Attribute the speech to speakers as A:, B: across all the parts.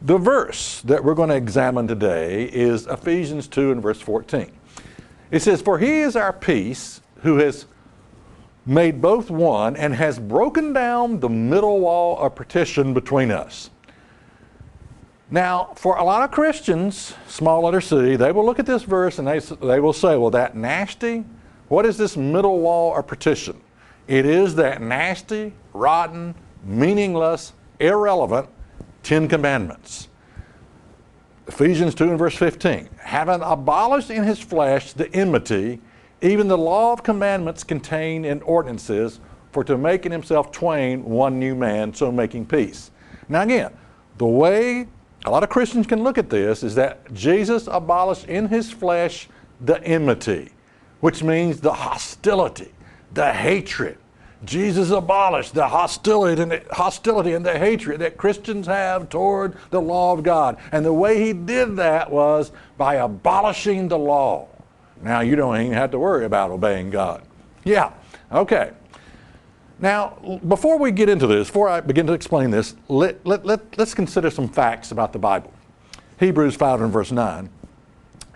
A: The verse that we're going to examine today is Ephesians 2 and verse 14. It says, "For he is our peace, who has made both one and has broken down the middle wall of partition between us." Now, for a lot of Christians, small letter C, they will look at this verse and they will say, well, that nasty, what is this middle wall of partition? It is that nasty, rotten, meaningless, irrelevant 10 Commandments. Ephesians 2 and verse 15, "Having abolished in his flesh the enmity, even the law of commandments contained in ordinances, for to make in himself twain one new man, so making peace." Now again, the way a lot of Christians can look at this is that Jesus abolished in his flesh the enmity, which means the hostility, the hatred. Jesus abolished the hostility and the hatred that Christians have toward the law of God. And the way he did that was by abolishing the law. Now you don't even have to worry about obeying God. Yeah, okay. Now, before we get into this, before I begin to explain this, let's consider some facts about the Bible. Hebrews 5 and verse 9.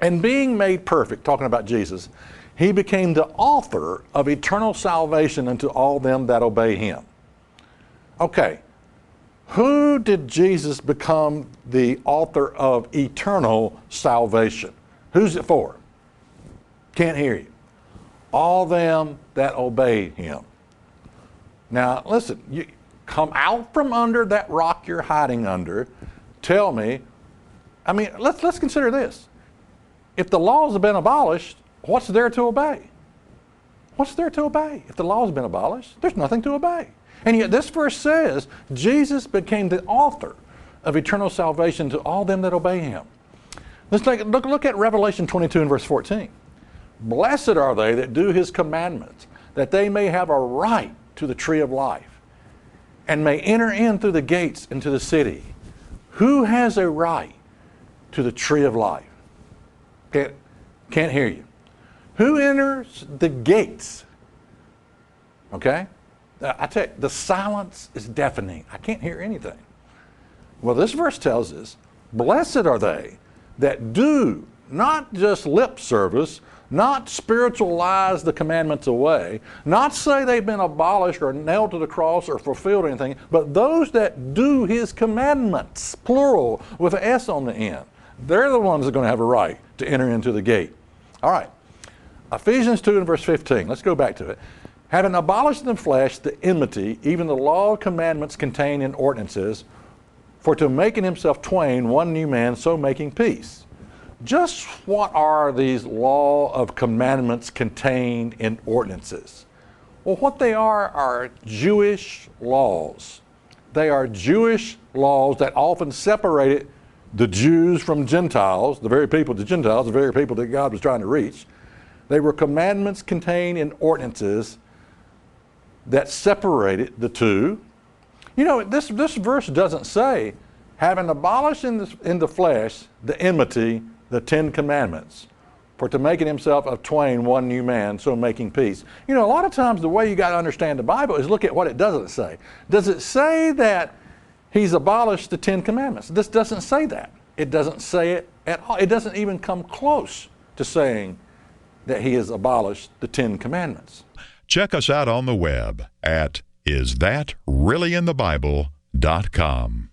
A: "And being made perfect," talking about Jesus, "he became the author of eternal salvation unto all them that obey him." Okay, who did Jesus become the author of eternal salvation? Who's it for? Can't hear you. All them that obey him. Now listen, you come out from under that rock you're hiding under. Tell me, I mean, let's consider this. If the laws have been abolished, what's there to obey? What's there to obey? If the law has been abolished, there's nothing to obey. And yet this verse says Jesus became the author of eternal salvation to all them that obey him. Let's look at Revelation 22 and verse 14. "Blessed are they that do his commandments, that they may have a right to the tree of life, and may enter in through the gates into the city." Who has a right to the tree of life? Can't hear you. Who enters the gates? Okay? I tell you, the silence is deafening. I can't hear anything. Well, this verse tells us, blessed are they that do not just lip service, not spiritualize the commandments away, not say they've been abolished or nailed to the cross or fulfilled anything, but those that do his commandments, plural, with an S on the end. They're the ones that are going to have a right to enter into the gate. All right. Ephesians 2 and verse 15. Let's go back to it. "Having abolished in the flesh the enmity, even the law of commandments contained in ordinances, for to make in himself twain one new man, so making peace." Just what are these law of commandments contained in ordinances? Well, what they are Jewish laws. They are Jewish laws that often separated the Jews from Gentiles, the very people, the Gentiles, the very people that God was trying to reach. They were commandments contained in ordinances that separated the two. You know, this verse doesn't say, "Having abolished in the flesh the enmity, the 10 Commandments, for to make in himself of twain one new man, so making peace." You know, a lot of times the way you got to understand the Bible is look at what it doesn't say. Does it say that he's abolished the 10 Commandments? This doesn't say that. It doesn't say it at all. It doesn't even come close to saying that he has abolished the 10 Commandments.
B: Check us out on the web at isthatreallyinthebible.com.